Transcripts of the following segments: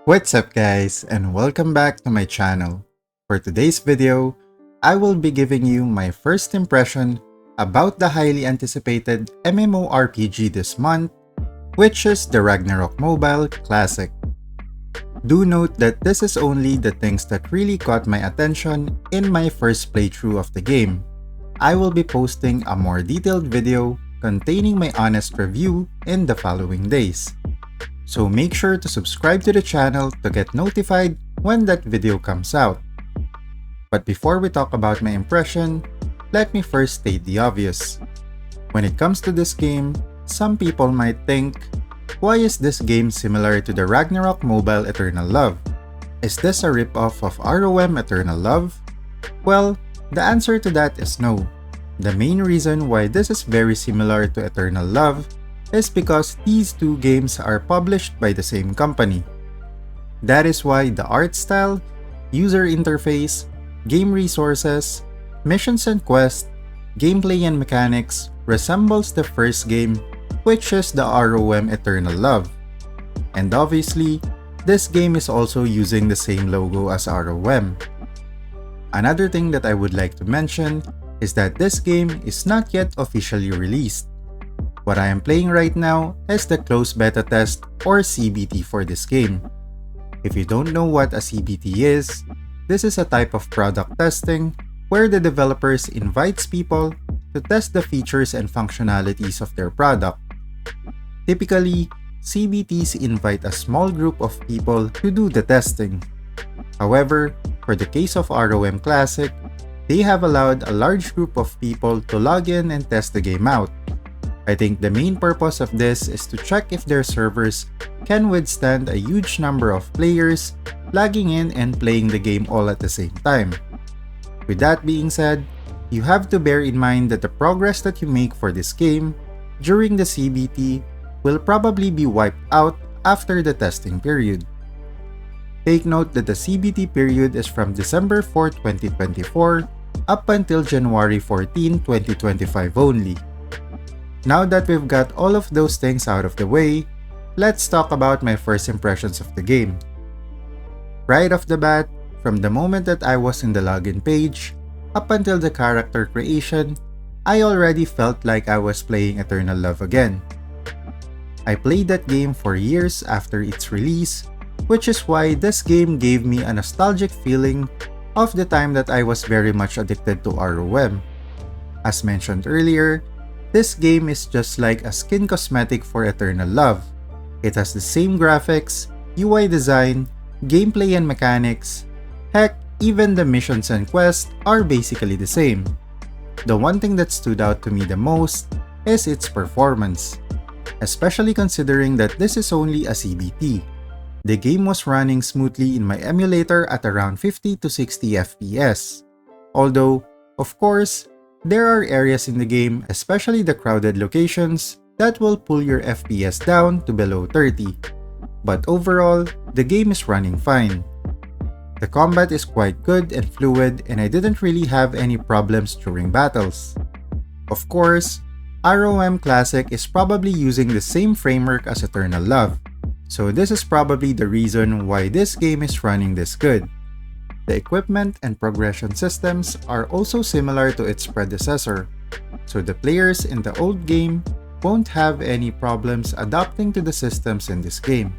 What's up guys, and welcome back to my channel. For today's video, I will be giving you my first impression about the highly anticipated MMORPG this month, which is the Ragnarok Mobile Classic. Do note that this is only the things that really caught my attention in my first playthrough of the game. I will be posting a more detailed video containing my honest review in the following days. So make sure to subscribe to the channel to get notified when that video comes out. But before we talk about my impression, let me first state the obvious. When it comes to this game, some people might think, why is this game similar to the Ragnarok Mobile Eternal Love? Is this a rip-off of ROM Eternal Love? Well, the answer to that is no. The main reason why this is very similar to Eternal Love is because these two games are published by the same company. That is why the art style, user interface, game resources, missions and quests, gameplay and mechanics resembles the first game, which is the ROM Eternal Love. And obviously, this game is also using the same logo as ROM. Another thing that I would like to mention is that this game is not yet officially released. What I am playing right now is the closed beta test or CBT for this game. If you don't know what a CBT is, this is a type of product testing where the developers invites people to test the features and functionalities of their product. Typically, CBTs invite a small group of people to do the testing. However, for the case of ROM Classic, they have allowed a large group of people to log in and test the game out. I think the main purpose of this is to check if their servers can withstand a huge number of players logging in and playing the game all at the same time. With that being said, you have to bear in mind that the progress that you make for this game during the CBT will probably be wiped out after the testing period. Take note that the CBT period is from December 4, 2024 up until January 14, 2025 only. Now that we've got all of those things out of the way, let's talk about my first impressions of the game. Right off the bat, from the moment that I was in the login page, up until the character creation, I already felt like I was playing Eternal Love again. I played that game for years after its release, which is why this game gave me a nostalgic feeling of the time that I was very much addicted to ROM. As mentioned earlier, this game is just like a skin cosmetic for Eternal Love. It has the same graphics, UI design, gameplay and mechanics. Heck, even the missions and quests are basically the same. The one thing that stood out to me the most is its performance, especially considering that this is only a CBT. The game was running smoothly in my emulator at around 50 to 60 FPS. Although, of course, there are areas in the game, especially the crowded locations, that will pull your FPS down to below 30. But overall, the game is running fine. The combat is quite good and fluid, and I didn't really have any problems during battles. Of course, ROM Classic is probably using the same framework as Eternal Love, so this is probably the reason why this game is running this good. The equipment and progression systems are also similar to its predecessor, so the players in the old game won't have any problems adapting to the systems in this game.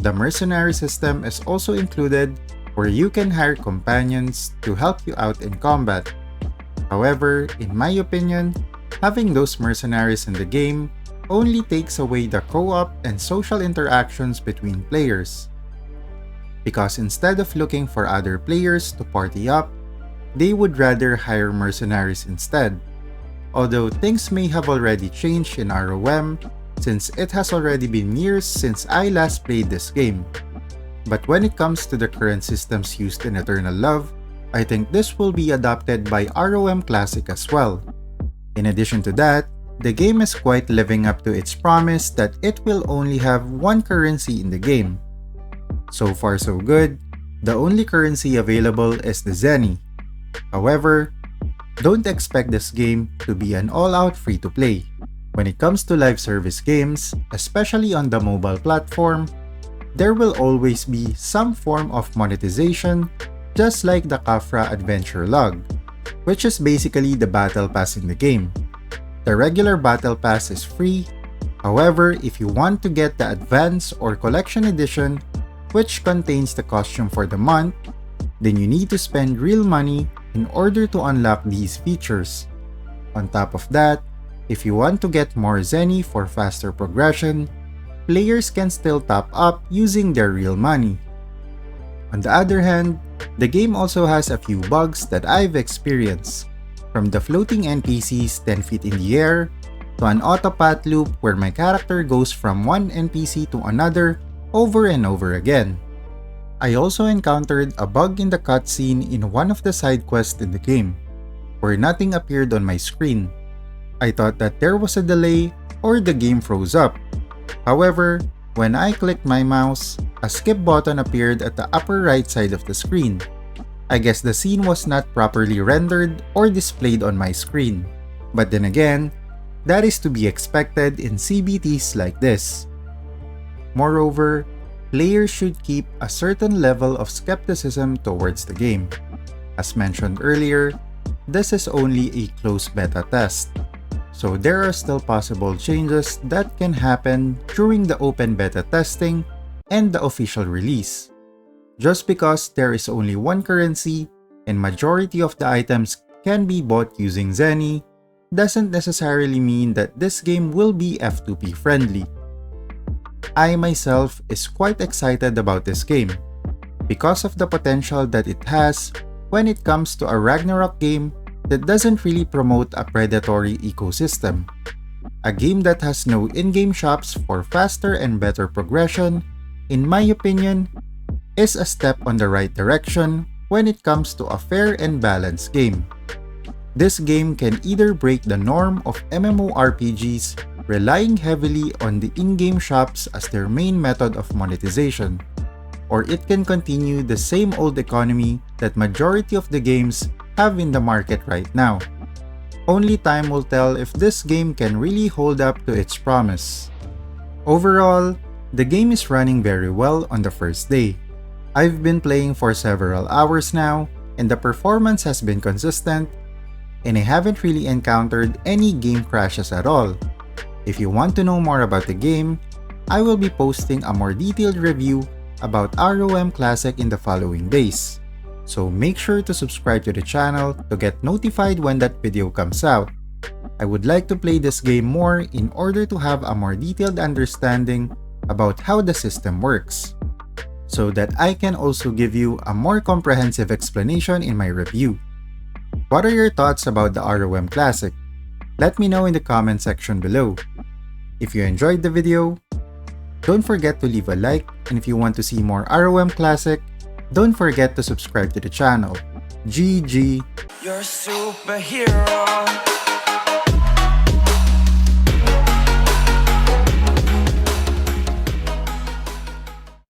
The mercenary system is also included, where you can hire companions to help you out in combat. However, in my opinion, having those mercenaries in the game only takes away the co-op and social interactions between players. Because instead of looking for other players to party up, they would rather hire mercenaries instead. Although things may have already changed in ROM since it has already been years since I last played this game. But when it comes to the current systems used in Eternal Love, I think this will be adopted by ROM Classic as well. In addition to that, the game is quite living up to its promise that it will only have one currency in the game. So far so good, the only currency available is the Zenny. However, don't expect this game to be an all-out free-to-play. When it comes to live service games, especially on the mobile platform, there will always be some form of monetization, just like the Kafra Adventure Log, which is basically the Battle Pass in the game. The regular Battle Pass is free. However, if you want to get the Advance or Collection Edition, which contains the costume for the month, then you need to spend real money in order to unlock these features. On top of that, if you want to get more Zenny for faster progression, players can still top up using their real money. On the other hand, the game also has a few bugs that I've experienced, from the floating NPCs 10 feet in the air, to an autopath loop where my character goes from one NPC to another over and over again. I also encountered a bug in the cutscene in one of the side quests in the game, where nothing appeared on my screen. I thought that there was a delay or the game froze up. However, when I clicked my mouse, a skip button appeared at the upper right side of the screen. I guess the scene was not properly rendered or displayed on my screen. But then again, that is to be expected in CBTs like this. Moreover, players should keep a certain level of skepticism towards the game. As mentioned earlier, this is only a closed beta test, so there are still possible changes that can happen during the open beta testing and the official release. Just because there is only one currency and majority of the items can be bought using Zenny, doesn't necessarily mean that this game will be F2P friendly. I myself is quite excited about this game because of the potential that it has when it comes to a Ragnarok game that doesn't really promote a predatory ecosystem. A game that has no in-game shops for faster and better progression, in my opinion, is a step on the right direction when it comes to a fair and balanced game. This game can either break the norm of MMORPGs relying heavily on the in-game shops as their main method of monetization, or it can continue the same old economy that majority of the games have in the market right now. Only time will tell if this game can really hold up to its promise. Overall, the game is running very well on the first day. I've been playing for several hours now, and the performance has been consistent, and I haven't really encountered any game crashes at all. If you want to know more about the game, I will be posting a more detailed review about ROM Classic in the following days. So make sure to subscribe to the channel to get notified when that video comes out. I would like to play this game more in order to have a more detailed understanding about how the system works, so that I can also give you a more comprehensive explanation in my review. What are your thoughts about the ROM Classic? Let me know in the comment section below. If you enjoyed the video, don't forget to leave a like, and if you want to see more ROM Classic, don't forget to subscribe to the channel. GG! You're a superhero.